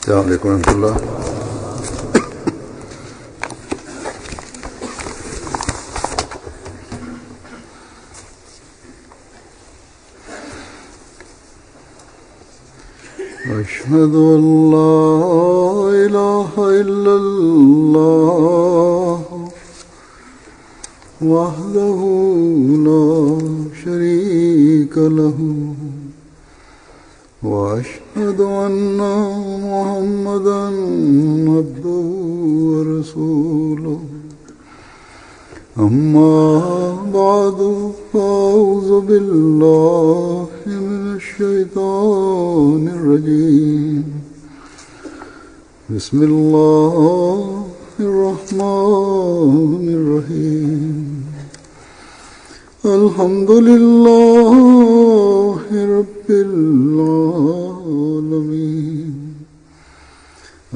Assalamu alaikum warahmatullah. أشهد أن لا إله إلا الله وحده لا شريك له وأشهد أن محمدا عبده ورسوله أما بعد فأعوذ بالله من الشيطان الرجيم بسم الله الرحمن الرحيم الحمد لله رب العالمين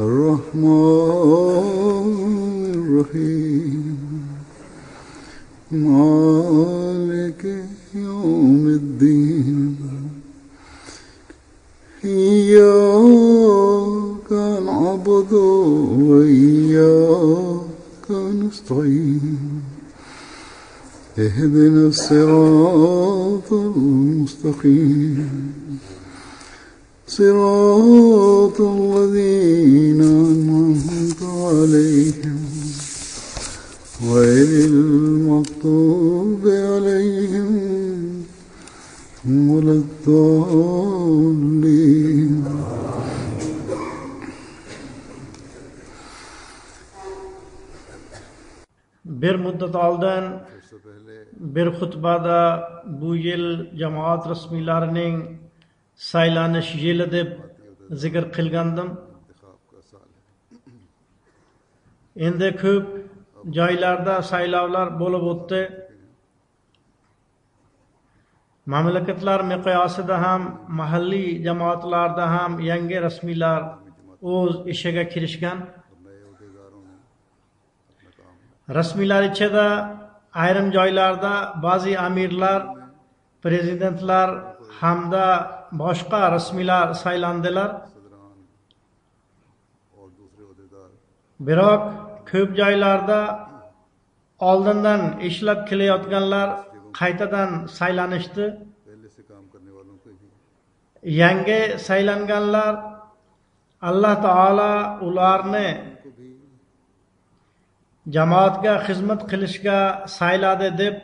الرحمن الرحيم مالك يوم الدين إياك نعبد وإياك نستعين اهدنا الصراط المستقيم صراط الذين أنعمت عليهم غير المغضوب عليهم ولا الضالين. Bir müddet oldin bir xutbada bu yil jamoat rasmiylarining saylanish yili deb zikr qilgandim. Endi ko'p joylarda saylovlar bo'lib o'tdi. Mamlakatlar miqyosida ham, mahalliy jamoatlarda ham yangi rasmiylar o'z ishiga kirishgan. Rasmiylar ichida ayrim joylarda ba'zi amirlar, prezidentlar hamda boshqa rasmiylar saylandilar. Biroq ko'p joylarda oldindan ishlab kelayotganlar qaytadan saylanishdi. Yangi saylanganlar Alloh taolo ularni jamoatga xizmat qilishga sayladi deb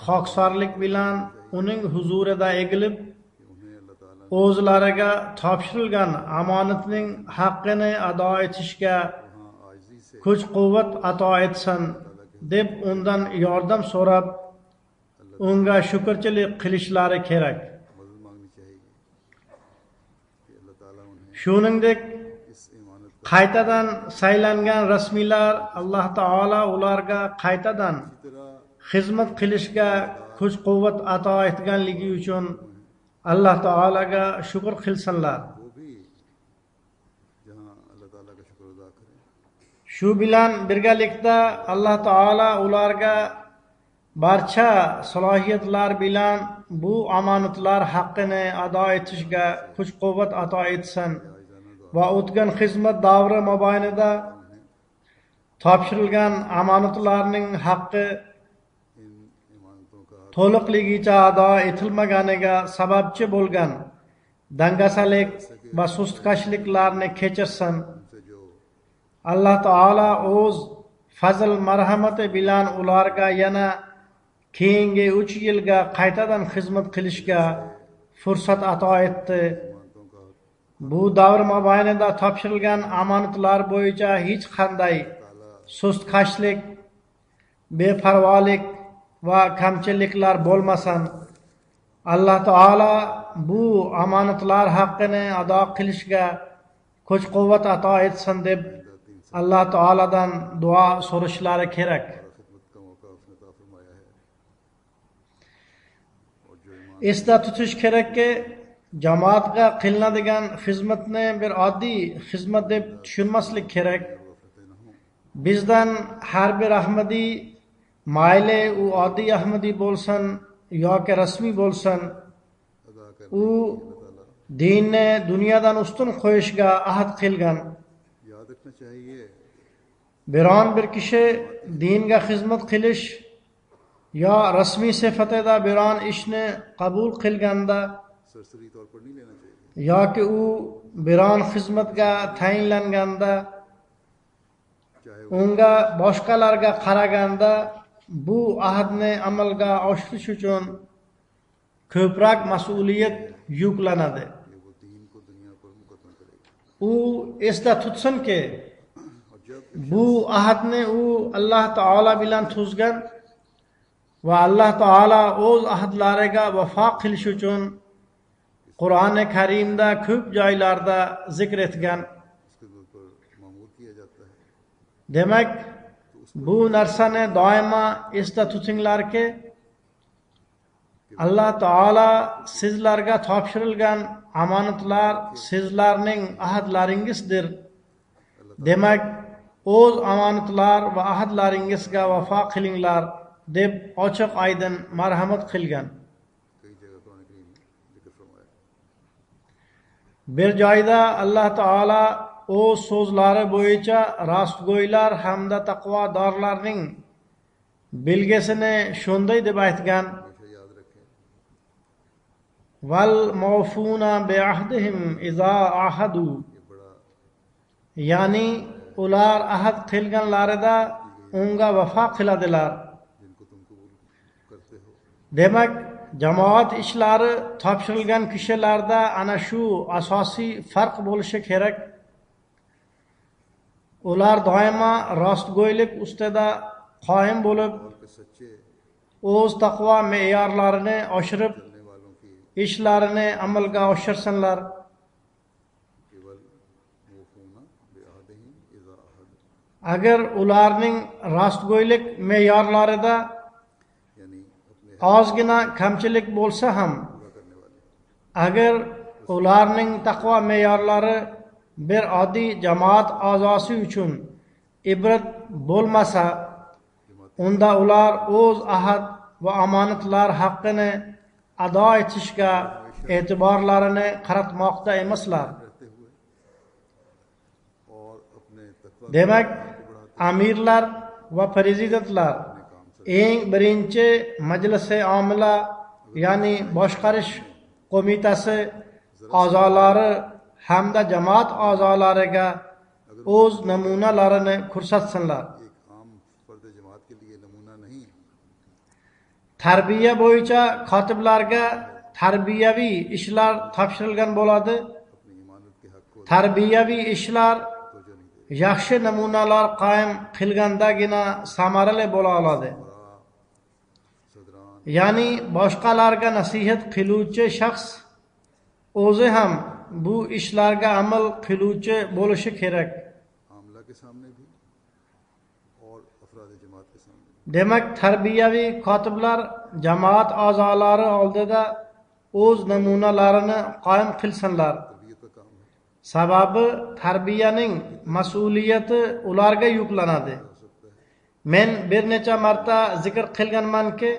xoksorlik bilan uning huzurida egilib, o'zlariga topshirilgan omonatning haqqini ado etishga kuch-quvvat ato etsin deb undan yordam so'rab, unga shukrchilik qilishlari kerak. Shuningdek, qaytadan saylangan rasmiylar Alloh taolo ularga qaytadan xizmat qilishga kuch-quvvat ato etganligi uchun Alloh taolaga shukr qilsinlar. Shu bilan birgalikda Alloh taolo ularga barcha salohiyatlar bilan bu omonatlar haqqini ado etishga kuch-quvvat ato etsin va o'tgan xizmat davri mobaynida topshirilgan omonatlarning haqqi to'liqligicha ado etilmaganiga sababchi bo'lgan dangasalik va sustkashliklarni kechirsin. Alloh taolo o'z fazl marhamati bilan ularga yana keyingi 3 yilga qaytadan xizmat qilishga fursat ato etdi. Bu davr mobaynida topshirilgan omonatlar bo'yicha hech qanday sustkashlik, beparvolik va kamchiliklar bo'lmasin. Alloh taolo bu omonatlar haqqini ado qilishga kuch-quvvat ato etsin deb Alloh taoladan duo so'rashlari kerak. Esda tutish kerakki, jamoatga qilinadigan xizmatni bir oddiy xizmat deb tushunmaslik kerak. Bizdan har bir ahmadiy, mayli u oddiy ahmadiy bo'lsin yoki rasmiy bo'lsin, u dinni dunyodan ustun qo'yishga ahd qilgan. याद रखना चाहिए Biron bir kishi dinga xizmat qilish yo rasmiy sifatida biron ishni qabul qilganda सरसरी तौर पर नहीं लेना चाहिए yoki u biron xizmatga tayinlanganda चाहे unga boshqalarga qaraganda bu ahdni amalga oshirish uchun ko'proq mas'uliyat yuklanadi. वो दीन को दुनिया पर मुकदमा करेगा U esda tutsinki, और जब bu ahdni u Alloh taolo bilan tuzgan va Alloh taolo o'z ahdlariga vafo qilish uchun Qur'oni Karimda ko'p joylarda zikr etgan. उसके दिल पर मामूर किया जाता है Demak, bu narsani doimo esda tutinglarki, Alloh taolo sizlarga topshirilgan omonatlar sizlarning ahdlaringizdir. Demak, o'z omonatlar va ahdlaringizga vafo qilinglar deb ochiq oydin marhamat qilgan. कई जगह कुरान करीम में जिक्र फरमाया Bir joyda Alloh taolo o'z so'zlari bo'yicha rostgo'ylar hamda taqvodorlarning belgisini shunday deb aytgan: हमेशा याद रखें val mawfuna bi ahdihim iza ahadu, ये बड़ा ya'ni ular ahd qilganlarida unga vafo qiladilar. जिनको तुम कबूल करते हो Demak, jamoat ishlari topshirilgan kishilarda ana shu asosiy farq bo'lishi kerak. Ular doimo rostgo'ylik ustida qoyim bo'lib, और के सच्चे o'z taqvo me'yorlarini oshirib, चलने वालों की ishlarini amalga oshirsinlar. केवल मौफूना बेअहदिहिम इज़ा अहद Agar ularning rostgo'ylik me'yorlarida यानी अपने ozgina kamchilik bo'lsa ham, पूरा करने वाले agar ularning taqvo me'yorlari bir oddiy jamoat a'zosi uchun ibrat bo'lmasa, unda ular o'z ahd va omonatlar haqqini ado etishga e'tiborlarini qaratmoqda emaslar. रहते हुए और अपने तकवा Demak, amirlar va prezidentlar eng birinchi majlisi omila, ya'ni boshqarish qo'mitasi a'zolari hamda jamoat a'zolariga o'z namunalarini ko'rsatsinlar. एक आम फर्द जमात के लिए नमूना नहीं Tarbiya bo'yicha kotiblarga tarbiyaviy ishlar topshirilgan bo'ladi. अपनी ईमानत के हक को Tarbiyaviy ishlar तवज्जो नहीं दे yaxshi namunalar qoyim qilgandagina samarali bo'la oladi. सदरान Ya'ni boshqalarga nasihat qiluvchi shaxs o'zi ham bu ishlarga amal qiluvchi bo'lishi kerak. Amla के सामने भी और अफराद जमात के सामने भी। Demak, tarbiyaviy kotiblar jamoat a'zolari oldida o'z namunalarini qoyim qilsinlar. तरबियत का काम है Sababi tarbiyaning mas'uliyati ularga yuklanadi. Men bir necha marta zikr qilganmanki,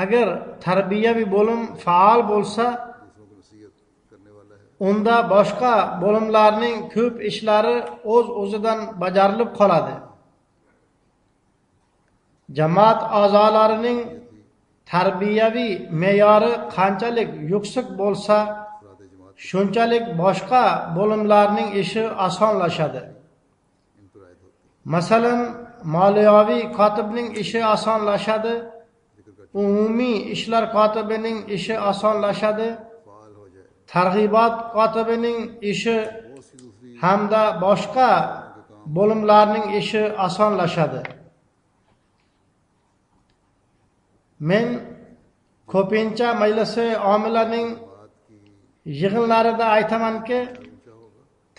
agar tarbiyaviy bo'lim faol bo'lsa, दूसरों को नसीहत करने वाला है unda boshqa bo'limlarning ko'p ishlari o'z-o'zidan bajarilib qoladi. Jamoat a'zolarining tarbiyaviy me'yori qanchalik yuksak bo'lsa, अफराद जमात shunchalik boshqa bo'limlarning ishi osonlashadi. इन पर आयद होती Masalan, moliyaviy kotibning ishi osonlashadi, umumiy ishlar kotibining ishi osonlashadi, फाल हो जाए targ'ibot kotibining ishi बहुत सी दूसरी hamda boshqa bo'limlarning ishi osonlashadi. Men ko'pincha majlisi omilaning बात की yig'inlarida aytamanki,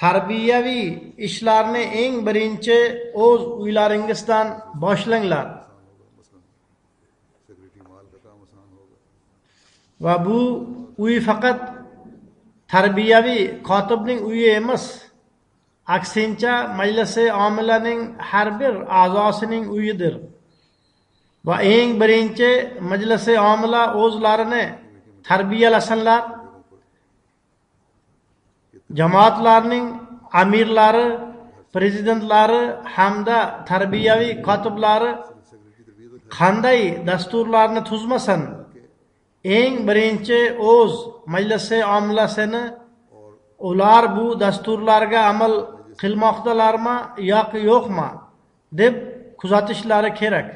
tarbiyaviy ishlarni eng birinchi o'z uylaringizdan boshlanglar. मसलन सेक्रेटरी माल का काम आसान होगा Va bu uy faqat tarbiyaviy kotibning uyi emas, aksincha majlisi omilaning har bir a'zosining uyidir. Va eng birinchi majlisi omila o'zlarini tarbiyalasinlar jamoatlarning amirlari, prezidentlari hamda tarbiyaviy kotiblari qanday dasturlarni tuzmasin, eng birinchi o'z majlisi omlasini ular bu dasturlarga amal qilmoqdalarmi yoki yo'qmi deb kuzatishlari kerak.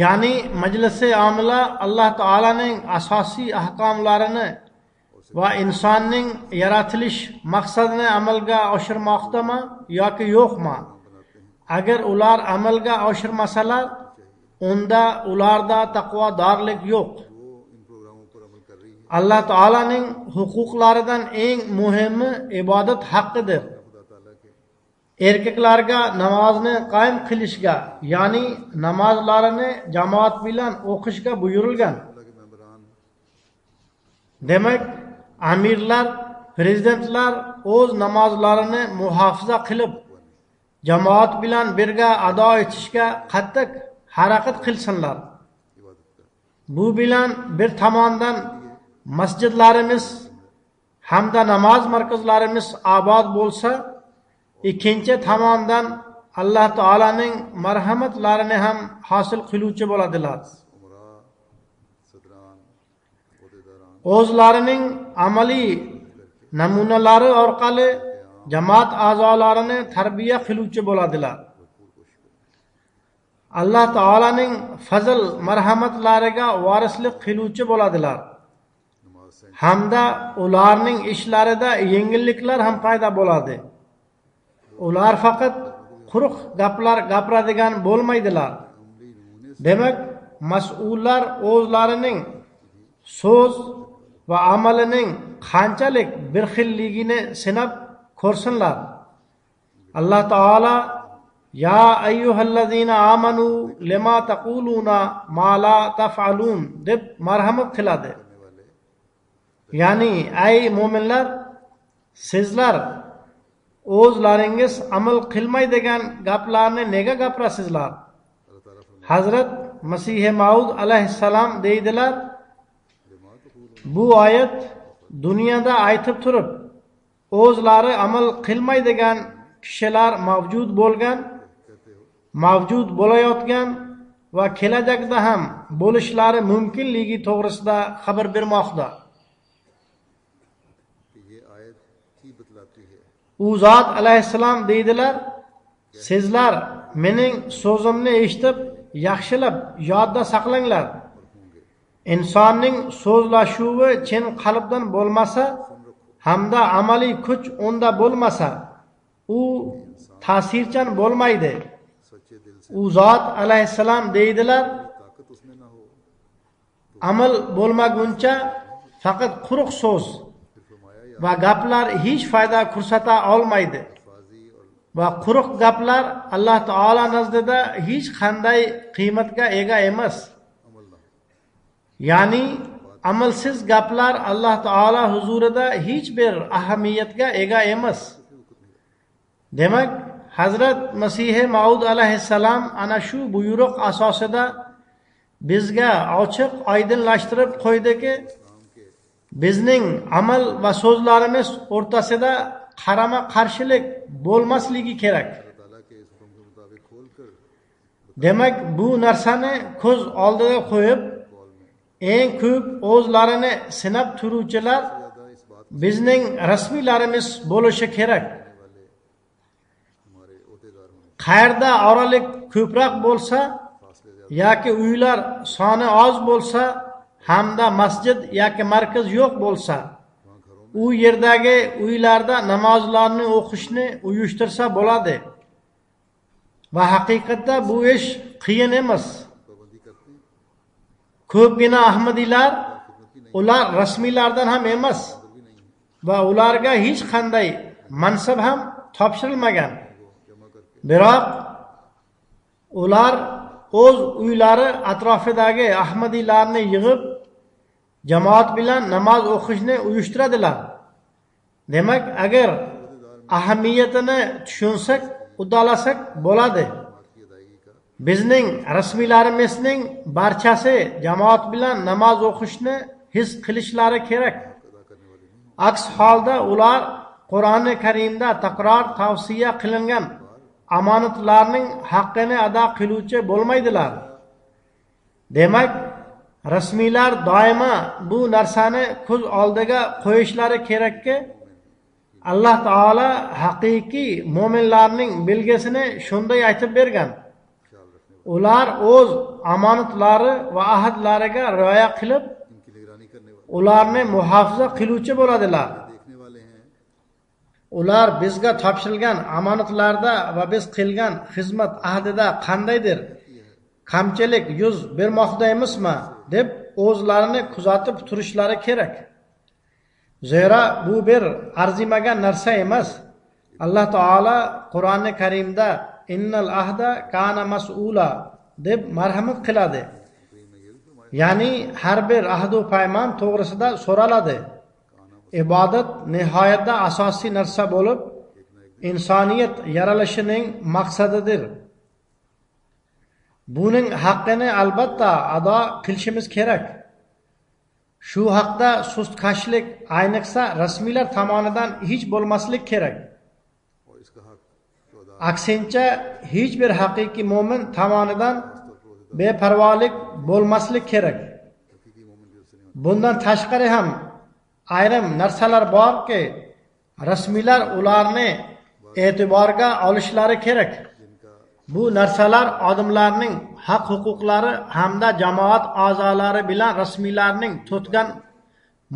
Ya'ni majlisi omila Alloh taolaning asosiy ahkomlarini va insonning yaratilish maqsadini amalga oshirmoqdami yoki yo'qmi? Agar ular amalga oshirmasalar, unda ularda taqvodorlik yo'q. Alloh taolaning huquqlaridan eng muhimi ibodat haqqidir. Erkaklarga namozni qoyim qilishga, ya'ni namozlarini jamoat bilan o'qishga buyurilgan. Demak, amirlar, prezidentlar o'z namozlarini muhofaza qilib, jamoat bilan birga ado etishga qattiq harakat qilsinlar. Bu bilan bir tomondan masjidlarimiz hamda namoz markazlarimiz obod bo'lsa, ikkinchi tomondan Alloh taolaning marhamatlarini ham hosil qiluvchi bo'ladilar. O'zlarining amaliy namunalari orqali jamoat a'zolarini tarbiya qiluvchi bo'ladilar. Alloh taolaning fazl marhamatlariga varislik qiluvchi bo'ladilar. Hamda ularning ishlarida yengilliklar ham paydo bo'ladi. Ular faqat quruq gaplar gapiradigan bo'lmaydilar. Demak, mas'ullar o'zlarining so'z va amalining qanchalik bir xilligini sinab ko'rsinlar. Alloh taolo ya ayyuhallazina amanu lima taquluna ma la taf'alun deb marhamat qiladi. Ya'ni ay mu'minlar, sizlar o'zlaringiz amal qilmaydigan gaplarni nega gapirasizlar? Hazrat Masih Maud alayhissalom deydilar, bu oyat dunyoda aytib turib, o'zlari amal qilmaydigan kishilar mavjud bo'layotgan va kelajakda ham bo'lishlari mumkinligi to'g'risida xabar bermoqda. U zot alayhissalom deydilar, sizlar mening so'zimni eshitib, yaxshilab yodda saqlanglar. Insonning so'zlashuvi chin qalbdan bo'lmasa, hamda amaliy kuch unda bo'lmasa, u ta'sirchan bo'lmaydi. U zot alayhissalom deydilar, amal bo'lmaguncha faqat quruq so'z va gaplar hech foyda ko'rsata olmaydi. Va quruq gaplar Alloh taolo nazdida hech qanday qiymatga ega emas. Ya'ni amalsiz gaplar Alloh taolo huzurida hech bir ahamiyatga ega emas. Demak, Hazrat Masih Maud alayhissalom ana shu buyruq asosida bizga ochiq oydinlashtirib qo'ydiki, bizning amal va so'zlarimiz o'rtasida qarama-qarshilik bo'lmasligi kerak. Demak, bu narsani ko'z oldida qo'yib, eng ko'p o'zlarini sinab turuvchilar bizning rasmiylarimiz bo'lishi kerak. Qayerda oralik ko'proq bo'lsa yoki uylar soni oz bo'lsa, hamda masjid yoki markaz yo'q bo'lsa, u yerdagi uylarda namozlarni o'qishni uyushtirsa bo'ladi. Va haqiqatda bu ish qiyin emas. Ko'pgina ahmadiylar, ular rasmiylardan ham emas va ularga hech qanday mansab ham topshirilmagan. Biroq ular o'z uylari atrofidagi ahmadiylarni yig'ib, jamoat bilan namoz o'qishni uyushtiradilar. Demak, agar ahamiyatini tushunsak, uddalasak bo'ladi. Bizning rasmiylarimizning barchasi jamoat bilan namoz o'qishni his qilishlari kerak. aks holda ular Qur'oni Karimda takror tavsiya qilingan omonatlarning haqqini ado qiluvchi bo'lmaydilar. Demak, rasmiylar doimo bu narsani ko'z oldiga qo'yishlari kerakki, Alloh taolo haqiqiy mo'minlarning belgisini shunday aytib bergan. Ular o'z omonatlari va ahdlariga rioya qilib, इनकी निगरानी करने वाले ularni muhofaza qiluvchi bo'ladilar. देखने वाले हैं। Ular bizga topshirilgan omonatlarda va biz qilgan xizmat ahdida qandaydir kamchilik yuz bermoqdaymizmi deb o'zlarini kuzatib turishlari kerak. Zero bu bir arzimagan narsa emas. Alloh taolo Qur'oni Karimda innal ahda kana mas'ula deb marhamat qiladi. Ya'ni har bir ahd va paymon to'g'risida so'raladi. Ibodat nihoyatda asosiy narsa bo'lib, insoniyat yaralishining maqsadidir. Buning haqqini albatta ado qilishimiz kerak. Shu haqda sustkashlik ayniqsa rasmiylar tomonidan hech bo'lmaslik kerak. और इसका हक तो अदा Aksincha hech bir haqiqiy mo'min tomonidan beparvolik bo'lmaslik kerak. हकीकी मोमिन की तरफ से नहीं Bundan tashqari ham ayrim narsalar borki, rasmiylar ularni e'tiborga olishlari kerak. जिनका Bu narsalar odamlarning haq-huquqlari hamda jamoat a'zolari bilan rasmiylarning tutgan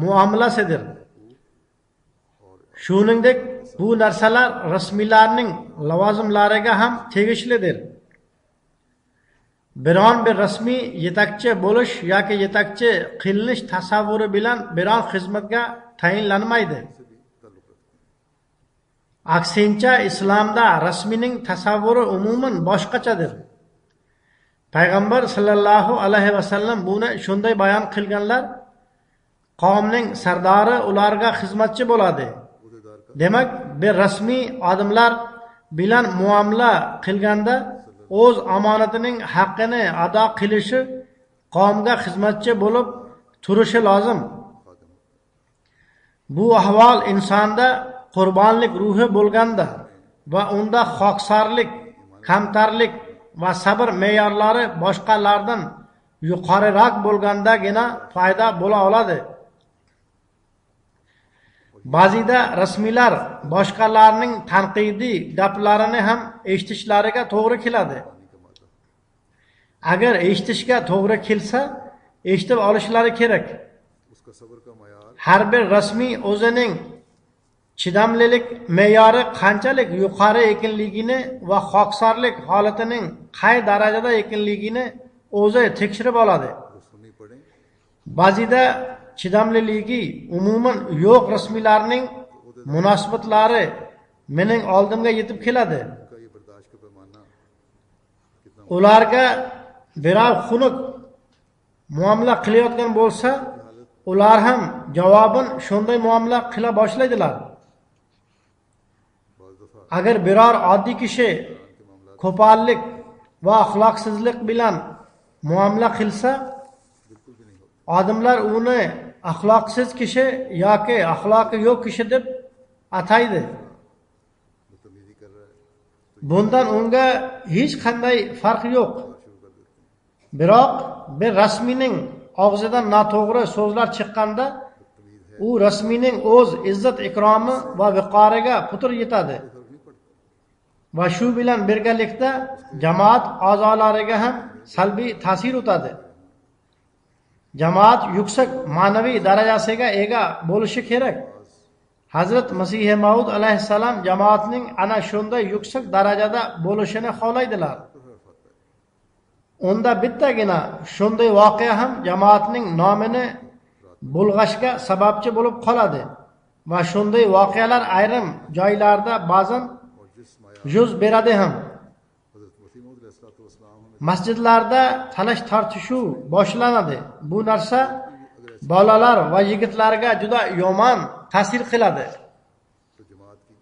muomalasidir. Shuningdek, bu narsalar rasmiylarning lavozimlariga ham tegishlidir. Biron bir rasmiy yetakchi bo'lish yoki yetakchi qilinish tasavvuri bilan biron xizmatga tayinlanmaydi. Aksincha, islomda rasmiyning tasavvuri umuman boshqachadir. Payg'ambar sallallohu alayhi vasallam buni shunday bayon qilganlar: qavmning sardori ularga xizmatchi bo'ladi. Demak, bir rasmiy odamlar bilan muomala qilganda o'z omonatining haqqini ado qilishi, qavmga xizmatchi bo'lib turishi lozim. Bu ahvol insonda qurbonlik ruhi bo'lganda va unda xoqsorlik, kamtarlik va sabr me'yorlari boshqalardan yuqoriroq bo'lgandagina paydo bo'la oladi. Ba'zida rasmiylar boshqalarning tanqidiy gaplarini ham eshitishlariga to'g'ri keladi. Agar eshitishga to'g'ri kelsa, eshitib olishlari kerak. उसका सब्र का मयार Har bir rasmiy o'zining chidamlilik me'yori qanchalik yuqori ekanligini va xoqsorlik holatining qay darajada ekanligini o'zi tekshirib oladi. वो सुननी पड़े Ba'zida chidamliligi umuman yo'q rasmiylarning munosabatlari mening oldimga yetib keladi. उनका ये बर्दाश्त का पैमाना कितना Ularga birov xunuk muomala qilayotgan bo'lsa, ular ham javoban shunday muomala qila boshlaydilar. बाज़ दफ़ा Agar biror oddiy kishi qo'pollik va axloqsizlik bilan muomala qilsa, बिल्कुल भी नहीं होता। odamlar uni axloqsiz kishi yoki axloqi yo'q kishi deb ataydi. बदतमीजी कर रहा है Bundan unga hech qanday farq yo'q. शुरू कर देते हैं। Biroq bir rasmiyning og'zidan noto'g'ri so'zlar chiqqanda, u rasmiyning o'z izzat ikromi va viqoriga putur yetadi. फर्क नहीं पड़ता। Va shu bilan birgalikda jamoat a'zolariga ham salbiy ta'sir o'tadi. Jamoat yuksak ma'naviy darajasiga ega bo'lishi kerak. Hazrat Masih Maud alayhissalom jamoatning ana shunday yuksak darajada bo'lishini xohlaydilar. Unda bittagina shunday voqea ham jamoatning nomini bulg'ashga sababchi bo'lib qoladi. Va shunday voqealar ayrim joylarda ba'zan और जिस माया yuz beradi ham. हज़रत मसीह मौद अलैहिस्सलाम ने Masjidlarda talash tortishuv boshlanadi. Bu narsa bolalar va yigitlarga juda yomon ta'sir qiladi. तो जमात की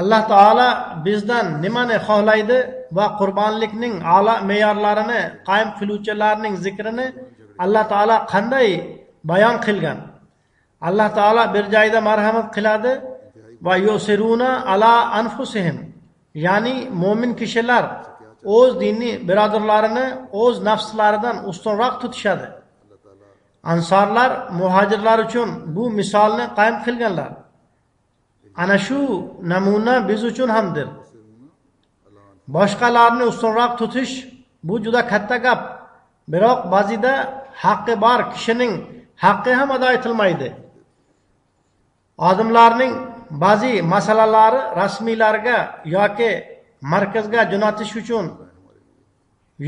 Alloh taolo bizdan nimani xohlaydi va qurbonlikning a'lo me'yorlarini qoyim qiluvchilarning zikrini Alloh taolo qanday bayon qilgan? alloh taolo bir joyda marhamat qiladi va yusiruna ala anfusihim, ya'ni mo'min kishilar o'z diniy birodarlarini o'z nafslaridan ustunroq tutishadi. Ansorlar muhojirlar uchun bu misolni qayd qilganlar. Ana shu namuna biz uchun hamdir. Boshqalarni ustunroq tutish bu juda katta gap. Biroq ba'zida haqqi bor kishining haqqi ham ado etilmaydi. Odamlarning ba'zi masalalari rasmiylarga yoki markazga jo'natish uchun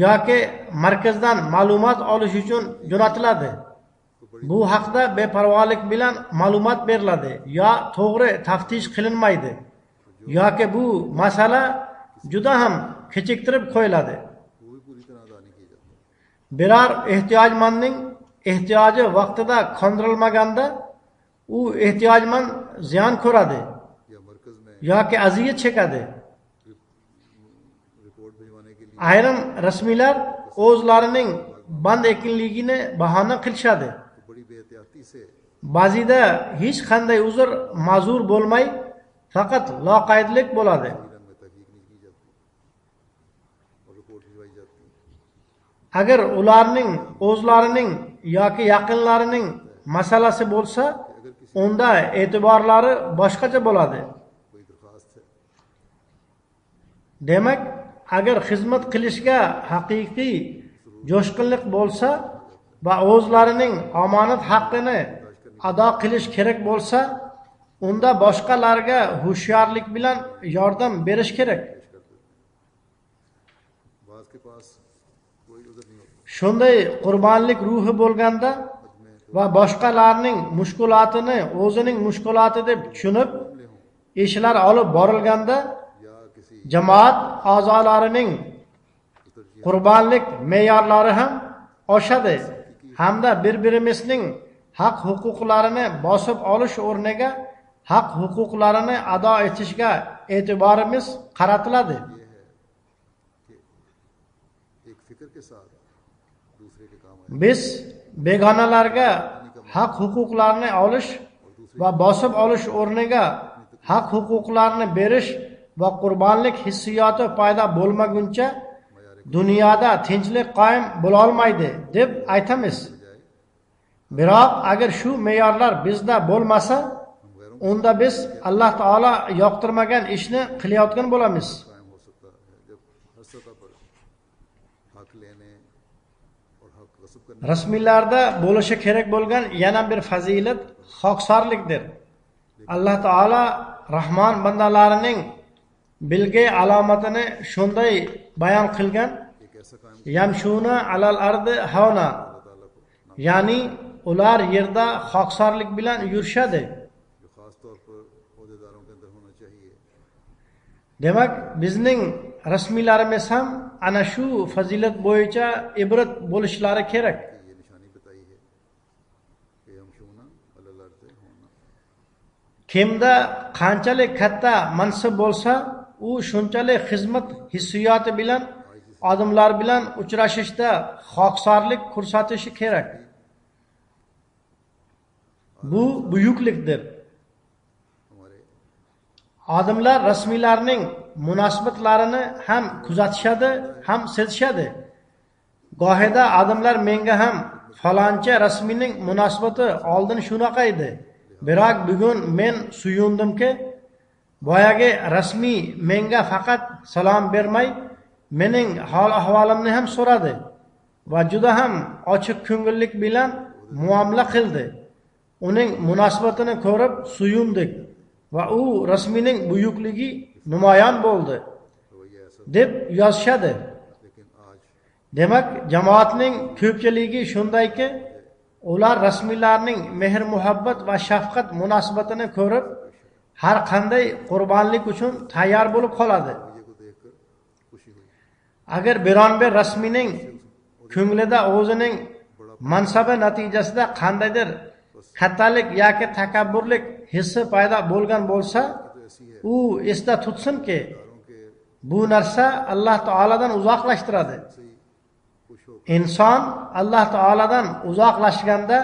yoki markazdan ma'lumot olish uchun jo'natiladi. Bu haqda beparvolik bilan ma'lumot beriladi yo to'g'ri taftish qilinmaydi yoki bu masala juda ham kechiktirib qo'yiladi. Biror ehtiyojmandning ehtiyoji vaqtida qondirilmaganda u ehtiyojmand ziyon ko'radi yoki aziyat chekadi. Ayrim rasmiylar o'zlarining band ekanligini bahona qilishadi. Ba'zida hech qanday uzr ma'zur bo'lmay, faqat loqaydlik bo'ladi. Agar ularning o'zlarining yoki yaqinlarining masalasi bo'lsa, unda e'tiborlari boshqacha bo'ladi. Demak, agar xizmat qilishga haqiqiy jo'shqinlik bo'lsa va o'zlarining omonat haqqini ado qilish kerak bo'lsa, unda boshqalarga hushyorlik bilan yordam berish kerak. Shunday qurbonlik ruhi bo'lganda va boshqalarning mushkulotini o'zining mushkuloti deb tushunib ishlar olib borilganda jamoat a'zolarining qurbonlik me'yorlari ham oshadi hamda bir-birimizning haq huquqlarini bosib olish o'rniga haq huquqlarini ado etishga e'tiborimiz qaratiladi. Biz begonalarga haq huquqlarni olish va bosib olish o'rniga haq huquqlarni berish va qurbonlik hissiyoti paydo bo'lmaguncha dunyoda tinchlik qoyim bo'la olmaydi deb aytamiz. Biroq agar shu me'yorlar bizda bo'lmasa, unda biz Alloh taolo yoqtirmagan ishni qilayotgan bo'lamiz. Rasmiylarda bo'lishi kerak bo'lgan yana bir fazilat xoqsorlikdir. Alloh taolo Rahmon bandalarining bilgay alomatini shunday bayon qilgan: Yamshuna alal ardi hauna, ya'ni ular yerda xoqsorlik bilan yurishadi. Demak, bizning rasmiylarimiz ham ana shu fazilat bo'yicha ibrat bo'lishlari kerak. Kimda qanchalik katta mansib bo'lsa, u shunchalik xizmat hissiyoti bilan odamlar bilan uchrashishda xoqsorlik ko'rsatishi kerak. Bu buyuklikdir. Odamlar rasmiylarning munosabatlarini ham kuzatishadi, ham sezishadi. Gohida odamlar menga ham faloncha rasmiyning munosabati oldin shunaqa edi. Biroq bugun men suyundimki, boyagi rasmiy menga faqat salom bermay, mening hol ahvolimni ham so'radi va juda ham ochiq ko'ngillik bilan muomala qildi. Uning munosabatini ko'rib suyundik va u rasmiyning buyukligi namoyon bo'ldi deb yozishadi. Demak, jamoatning ko'pchiligi shundayki, ular rasmiylarning mehr muhabbat va shafqat munosabatini ko'rib har qanday qurbonlik uchun tayyor bo'lib qoladi. Agar biron bir rasmiyning ko'nglida o'zining mansabi natijasida qandaydir kattalik yoki takabburlik hissi paydo bo'lgan bo'lsa, u esda tutsinki, bu narsa Alloh taoladan uzoqlashtiradi. Inson Alloh taoladan uzoqlashganda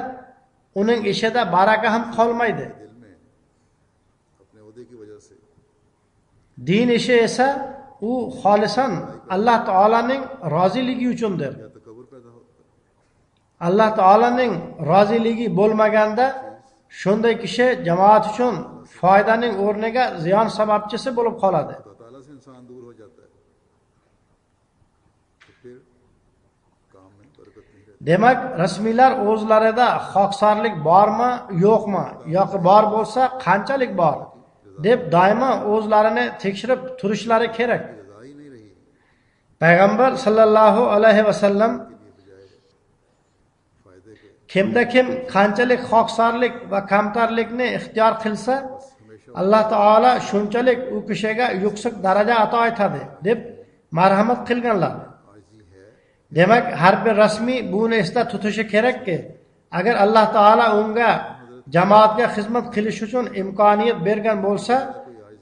uning ishida baraka ham qolmaydi. दिल में अपने ओहदे की वजह से Din ishi esa u xolisan Alloh taolaning roziligi uchundir. या तकब्बुर पैदा होता है। Alloh taolaning roziligi bo'lmaganda shunday kishi jamoat uchun foydaning o'rniga ziyon sababchisi bo'lib qoladi. खुदा ताला से इंसान दूर हो जाता है तो फिर काम में बरकत नहीं रहती। Demak, rasmiylar o'zlarida xoqsorlik bormi, yo'qmi, yoki bor bo'lsa qanchalik bor deb doimo o'zlarini tekshirib turishlari kerak. रजा ही नहीं रही Payg'ambar sallallohu alayhi vasallam के लिए बजाय फायदे के kimda kim qanchalik xoqsorlik va kamtarlikni ixtiyor qilsa, हमेशा Alloh taolo shunchalik u kishiga yuksak daraja ato etadi deb marhamat qilganlar. आजी है Demak, har bir rasmiy buni esda tutishi kerakki, agar Alloh taolo unga jamoatga xizmat qilish uchun imkoniyat bergan bo'lsa,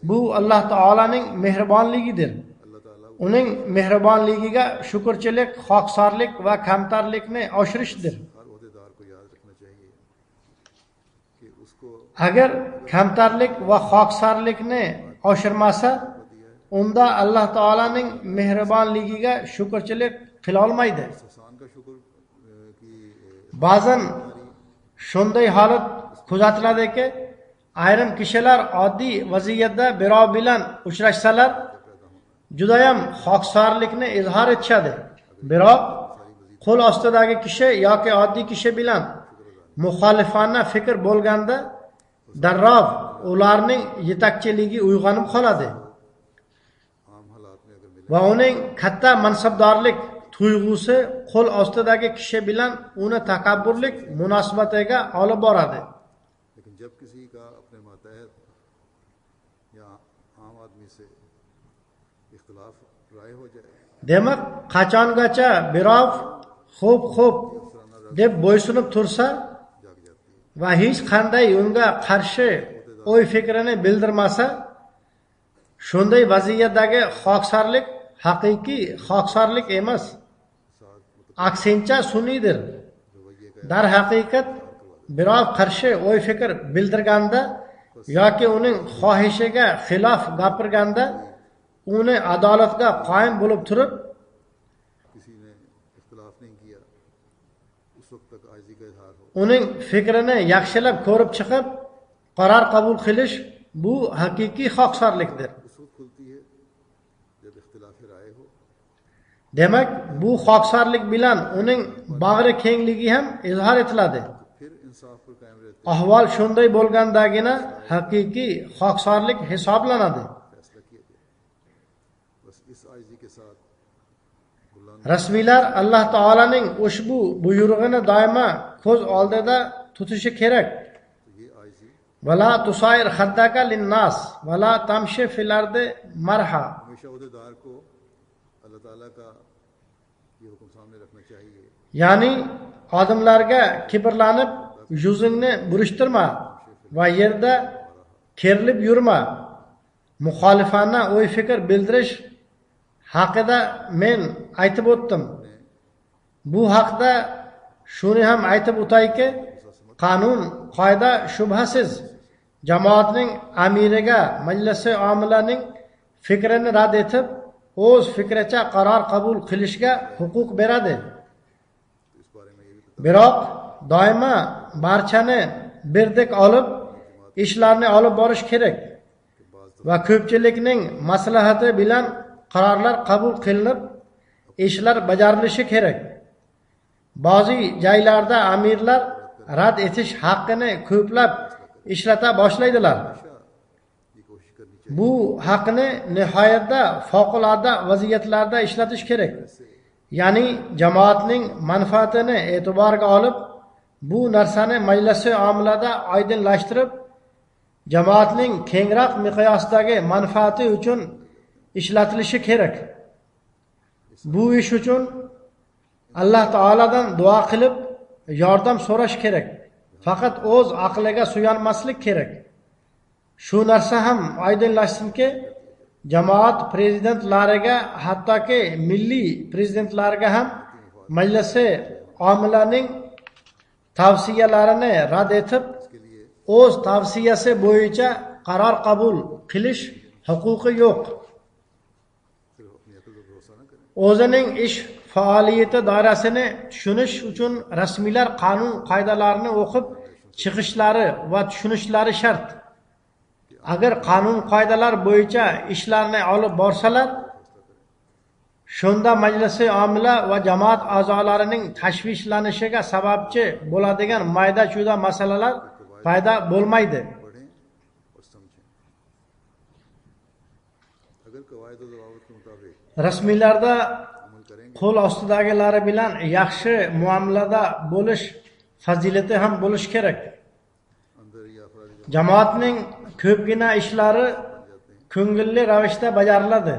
bu Alloh taolaning mehribonligidir. अल्लाह ताला Uning mehribonligiga shukrchilik, xoqsorlik va kamtarlikni oshirishdir. हर ओहदेदार को याद रखना चाहिए कि उसको Agar kamtarlik va xoqsorlikni oshirmasa, unda Alloh taolaning mehribonligiga shukrchilik qila olmaydi. एहसान का शुक्र की Ba'zan shunday holat kuzatiladiki, ayrim kishilar oddiy vaziyatda birov bilan uchrashsalar, judayam xoqsorlikni izhor etishadi. Biroq qo'l ostidagi kishi yoki oddiy kishi bilan muxolifona fikr bo'lganda, darrov ularning yetakchiligi uyg'onib qoladi आम हालात में अगर मिले va uning katta mansabdorlik tuyg'usi qo'l ostidagi kishi bilan uni takabburlik munosabatiga olib boradi. लेकिन जब किसी का अपने मातहत या आम आदमी से इख्तलाफ राय हो जाए Demak, qachongacha birov xo'p deb bo'ysunib tursa जाग जाती है va hech qanday unga qarshi o'y fikrini bildirmasa, shunday vaziyatdagi xoqsorlik haqiqiy xoqsorlik emas, aksincha sun'iydir. Darhaqiqat birov qarshi o'y fikr bildirganda yoki uning xohishiga xilof gapirganda uni adolatga qoyim bo'lib turib, किसी ने इख्तलाफ नहीं किया उस वक्त तक आजी का इजहार हो uning fikrini yaxshilab ko'rib chiqib qaror qabul qilish bu haqiqiy xoqsorlikdir. उस वक्त खुलती है जब इख्तलाफ राय हो Demak, bu xoqsorlik bilan uning bag'ri kengligi ham izhor etiladi. फिर इंसाफ पर कायम रहते Ahvol shunday bo'lgandagina haqiqiy xoqsorlik hisoblanadi. फैसला किया गया बस इस आजी के साथ बुलंद Rasmiylar Alloh taolaning ushbu buyrug'ini doimo ko'z oldida tutishi kerak. तो ये आजी Vala tusair khaddaka linnas vala tamshi fil ardi marha. हमेशा ओहदेदार को अल्लाह ताला का ये हुक्म सामने रखना चाहिए Ya'ni odamlarga kibrlanib yuzingni burishtirma va yerda kerilib yurma. Muxolifona o'y fikr bildirish haqida men aytib o'tdim. Bu haqda shuni ham aytib o'tayki, qonun qoida shubhasiz jamoatning amiriga majlisi omilaning fikrini rad etib, o'z fikricha qaror qabul qilishga huquq beradi. तो इस बारे में ये भी Biroq doimo barchani birdek olib ishlarni olib borish kerak va ko'pchilikning maslahati bilan qarorlar qabul qilinib ishlar bajarilishi kerak. Ba'zi joylarda amirlar rad etish haqqini ko'plab ishlata boshlaydilar. ये कोशिश करनी चाहिए Bu haqni nihoyatda favqulodda vaziyatlarda ishlatish kerak. Ya'ni jamoatning manfaatini e'tiborga olib, bu narsani majlisi omilada oydinlashtirib, jamoatning kengroq miqyosdagi manfaati uchun ishlatilishi kerak. Bu ish uchun Alloh taoladan duo qilib, yordam so'rash kerak. Faqat o'z aqliga suyanmaslik kerak. Shu narsa ham oydinlashsinki, jamoat prezidentlariga, hattoki milliy prezidentlarga ham majlisi omilaning tavsiyalarini rad etib, o'z tavsiyasi bo'yicha qaror qabul qilish huquqi yo'q. सिर्फ अपनी अकल पर भरोसा न करें। O'zining ish faoliyati doirasini tushunish uchun rasmiylar qonun qoidalarini o'qib chiqishlari va tushunishlari shart. Agar qonun qoidalar bo'yicha ishlarni olib borsalar, shunda majlisi omila va jamoat a'zolarining tashvishlanishiga sababchi bo'ladigan mayda-chuyda masalalar paydo bo'lmaydi. पढ़ें और समझें। अगर कवायद और ज़वाबित के मुताबिक Rasmiylarda अमल करेंगे qo'l ostidagilari bilan yaxshi muomalada bo'lish fazilati ham bo'lish kerak. अंदर या अफराद Jamoatning ko'pgina ishlari ko'ngilli ravishda bajariladi.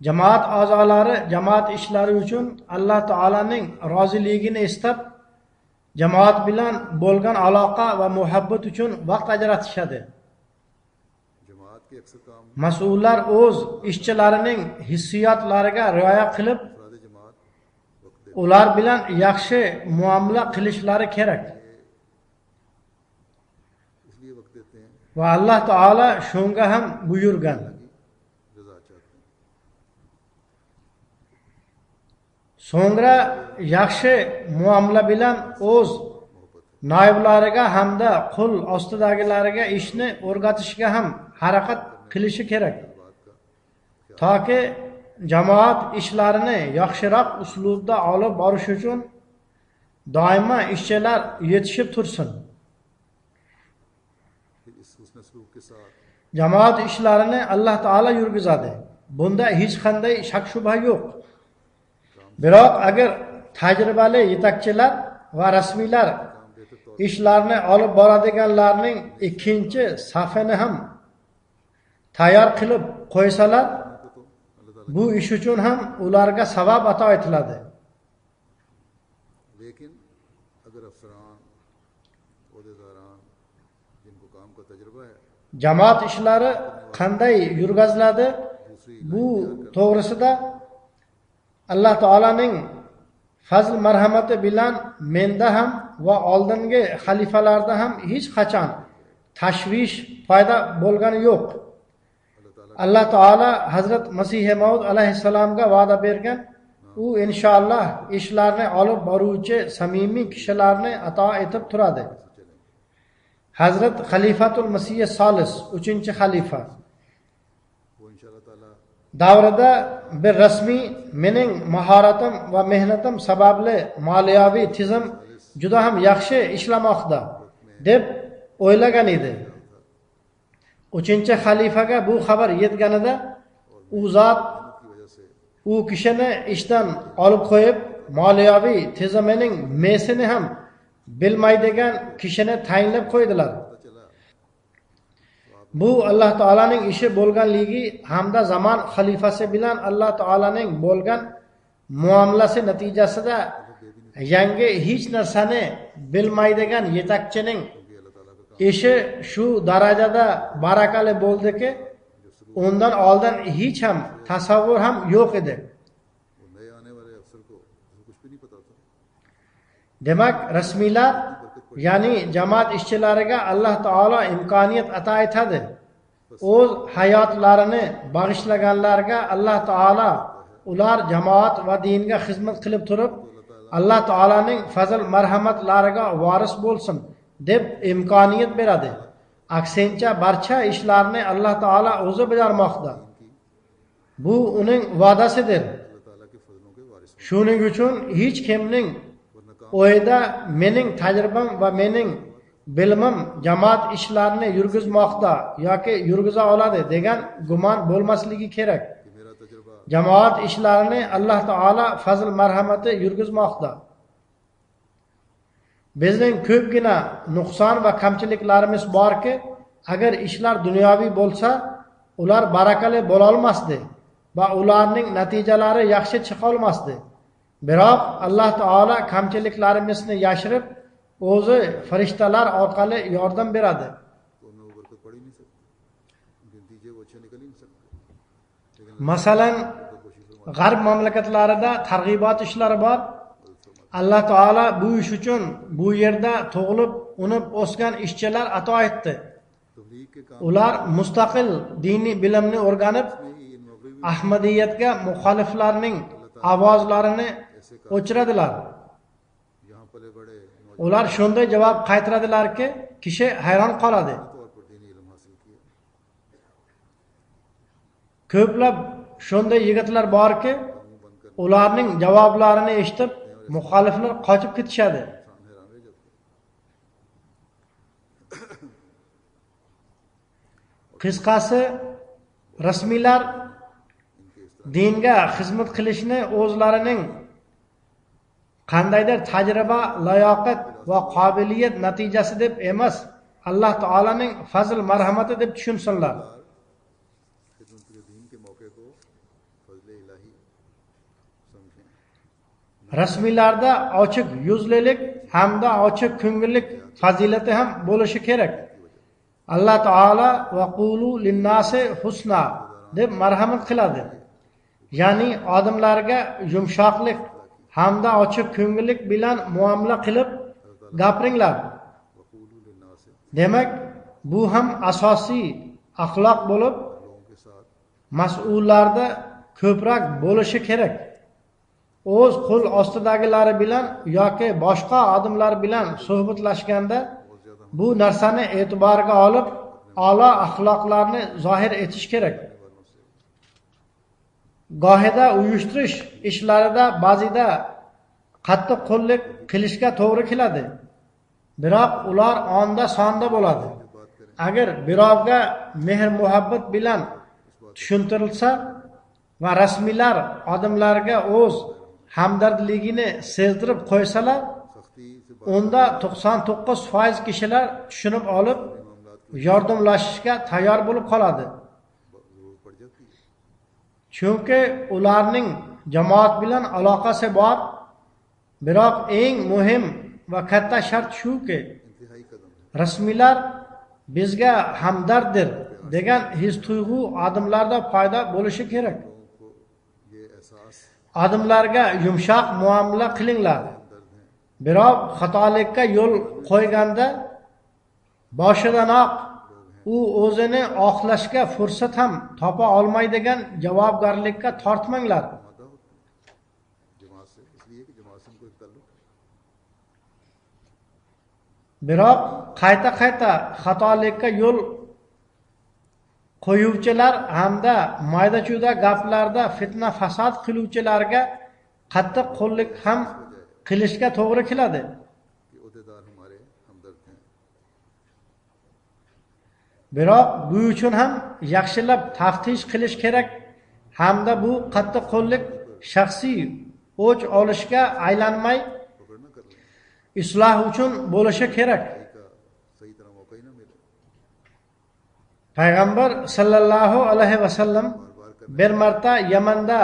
Jamoat a'zolari jamoat ishlari uchun Alloh taolaning roziligini istab, jamoat bilan bo'lgan aloqa va muhabbat uchun vaqt ajratishadi. जमात के अक्सर काम Mas'ullar o'z ishchilarining hissiyotlariga rioya qilib, अफराद जमात वक्त दे ular bilan yaxshi muomala qilishlari kerak. इसलिए वक्त देते हैं Va Alloh taolo shunga ham buyurgan. रजा चाहते हैं। So'ngra yaxshi muomala bilan o'z noiblariga hamda qo'l ostidagilariga ishni o'rgatishga ham harakat qilishi kerak. Toki jamoat ishlarini yaxshiroq uslubda olib borish uchun doimo ishchilar yetishib tursin. फिर इस हुस्न सलूक के साथ Jamoat ishlarini Alloh taolo yurgizadi. Bunda hech qanday shak shubha yo'q. Biroq agar tajribali yetakchilar va rasmiylar ishlarni olib boradiganlarning ikkinchi safini ham tayyor qilib qo'ysalar, bu ish uchun ham ularga savab ato etiladi. लेकिन अगर अफसरान ओहदेदारान जिनको काम का तजुर्बा है Jamoat ishlari qanday yurgiziladi? Bu to'g'risida Alloh taolaning fazl marhamati bilan menda ham va oldingi xalifalarda ham hech qachon tashvish paydo bo'lgani yo'q. Alloh taolo Hazrat Masih Maud alayhissalomga va'da bergan, u inshaalloh ishlarni olib boruvchi samimiy kishilarni ato etib turadi. Hazrat Xalifatul Masih Solis 3-xalifa वो इंशाअल्लाह ताला davrida bir rasmiy mening mahoratim va mehnatim sababli moliyaviy tizim juda ham yaxshi ishlamoqda deb o'ylagan edi. 3-xalifaga bu xabar yetganida u zot की वजह से u kishini ishdan olib qo'yib, moliyaviy tizimining mesini ham bilmaydigan kishini tayinlab qo'ydilar. Bu Alloh taolaning ishi bo'lganligi hamda zamon xalifasi bilan Alloh taolaning bo'lgan muomalasi natijasida yangi hech narsani bilmaydigan yetakchining ishi shu darajada barakali bo'ldiki, undan oldin hech ham tasavvur ham yo'q edi. वो नए आने वाले अफसर को कुछ भी नहीं पता था। Demak, rasmiylar, ya'ni jamoat ishchilariga Alloh taolo imkoniyat ato etadi. O'z hayotlarini bag'ishlaganlarga Alloh taolo ular jamoat va dinga xizmat qilib turib, Alloh taolaning fazl marhamatlariga voris bo'lsin deb imkoniyat beradi. Aksincha barcha ishlarni Alloh taolo o'zi bajarmoqda. Bu uning va'dasidir. अल्लाह ताला के फजलों के वारिस Shuning uchun hech kimning o'yida mening tajribam va mening bilimim jamoat ishlarini yurgizmoqda yoki yurgiza oladi degan gumon bo'lmasligi kerak. कि मेरा तजुर्बा Jamoat ishlarini Alloh taolo fazl marhamati yurgizmoqda. Bizning ko'pgina nuqson va kamchiliklarimiz borki, agar ishlar dunyoviy bo'lsa, ular barakali bo'la olmasdi va ularning natijalari yaxshi chiqa olmasdi. Biroq Alloh taolo kamchiliklarimizni yashirib, o'zi farishtalar orqali yordam beradi. तो उनमें वो बरकत पड़ ही नहीं सकती, उनके नतीजे वो अच्छे निकल ही नहीं सकते। लेकिन Masalan, g'arb mamlakatlarida targ'ibot ishlari bor. alloh taolo bu ish uchun bu yerda tug'ilib unib o'sgan ishchilar ato etdi. तबलीग के काम Ular mustaqil diniy bilimni o'rganib, में ही इन मगरबी Ahmadiyatga muxoliflarning ovozlarini o'chiradilar. यहाँ पले बड़े Ular shunday javob qaytaradilarki, kishi hayron qoladi. तौर पर दीनी इल्म हासिल किया Ko'plab shunday yigitlar borki, मुंह बंद कर ularning javoblarini eshitib, muxoliflar qochib ketishadi. इंसान हैरान रह जाते Qisqasi, rasmiylar इनके इस तरह dinga xizmat qilishni o'zlarining qandaydir tajriba, layoqat va qobiliyat natijasi deb emas, Alloh taolaning fazl marhamati deb tushunsinlar. खिदमत दीन के मौके को फजल इलाही समझें Rasmiylarda ochiq yuzlilik hamda ochiq ko'ngillik fazilati ham bo'lishi kerak. Alloh taolo va qulu linnasi husna deb marhamat qiladi. Ya'ni odamlarga yumshoqlik hamda ochiq ko'ngillik bilan muomala qilib gapiringlar. वकूलु लिन्नास Demak, bu ham asosiy axloq bo'lib, लोगों के साथ mas'ullarda ko'proq bo'lishi kerak. O'z qo'l ostidagilari bilan yoki boshqa odamlar bilan suhbatlashganda बहुत ज्यादा bu narsani e'tiborga olib, a'lo axloqlarni zohir etish kerak. वालों से Gohida uyushtirish ishlarida ba'zida qattiq qo'llik qilishga to'g'ri keladi. Biroq ular onda sonda bo'ladi. बात करें Agar birovga mehr muhabbat bilan tushuntirilsa va rasmiylar odamlarga o'z hamdardligini sezdirib qo'ysalar, सख्ती से unda 99% kishilar tushunib olib, मामलात yordamlashishga tayyor bo'lib qoladi. की जरूरत पड़ जाती है Chunki ularning jamoat bilan aloqasi bor. Biroq eng muhim va katta shart shuki, इंतहाई कदम है rasmiylar bizga hamdarddir degan his tuyg'u odamlarda paydo bo'lishi kerak. लोगों को ये एहसास Odamlarga yumshoq muomala qilinglar. दर्द है Birov xatolikka yo'l qo'yganda boshidanoq u o'zini oqlashga fursat ham topa olmaydigan javobgarlikka tortmanglar. मादा होते हैं जमात से इसलिए कि जमात से उनको एक ताल्लुक है Biroq qayta xatolikka yo'l qo'yuvchilar hamda mayda-chuyda gaplarda fitna fasod qiluvchilarga qattiq qo'llik ham qilishga to'g'ri keladi. कि ओहदेदार हमारे हमदर्द हैं Biroq bu uchun ham yaxshilab taftish qilish kerak hamda bu qattiq qo'llik shaxsiy o'ch olishga aylanmay पकड़ न कर लें isloh uchun bo'lishi kerak. का सही तरह मौका ही ना मिले Payg'ambar sallallohu alayhi vasallam बार बार करने bir marta Yamanda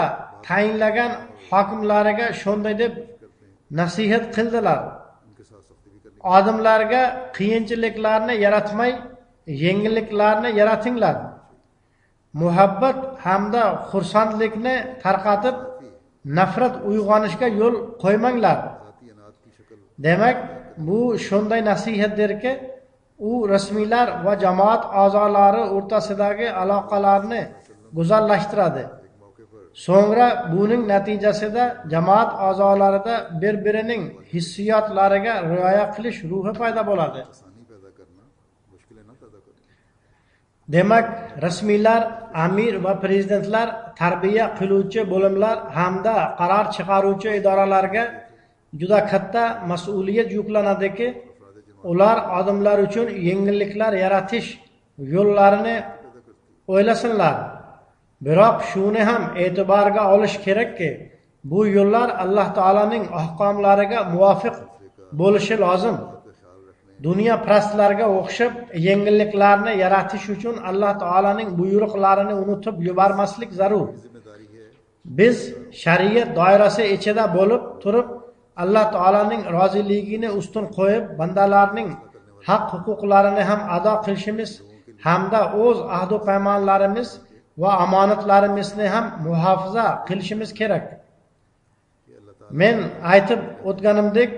tayinlagan hokimlariga shunday deb करते हैं nasihat qildilar. उनके साथ सख्ती भी करनी Odamlarga qiyinchiliklarni yaratmay, yengilliklarni yaratinglar. Muhabbat hamda xursandlikni tarqatib, nafrat uyg'onishga yo'l qo'ymanglar. ذاتی अनाथ की शक्ल Demak, bu shunday nasihatdirki, u rasmiylar va jamoat a'zolari o'rtasidagi aloqalarni go'zallashtiradi. एक मौके पर So'ngra buning natijasida jamoat a'zolarida bir-birining hissiyotlariga rioya qilish ruhi paydo bo'ladi. आसानी पैदा करना मुश्किलें ना पैदा करें Demak, rasmiylar, amir va prezidentlar tarbiya qiluvchi bo'limlar hamda qaror chiqaruvchi idoralarga juda katta mas'uliyat yuklanadiki, ular odamlar uchun yengilliklar yaratish yo'llarini o'ylasinlar. Biroq shuni ham e'tiborga olish kerakki, bu yo'llar Alloh taolaning ahkomlariga muvofiq bo'lishi lozim. का ख्याल रखने Dunyo prastlarga o'xshab yengilliklarni yaratish uchun Alloh taolaning buyruqlarini unutib yubormaslik zarur. जिम्मेदारी है Biz shariat doirasi ichida bo'lib turib, Alloh taolaning roziligini ustun qo'yib, bandalarning haq-huquqlarini ham ado qilishimiz hamda o'z ahd va paymonlarimiz va omonatlarimizni ham muhofaza qilishimiz kerak. कि अल्लाह ताला Men aytib o'tganimdek,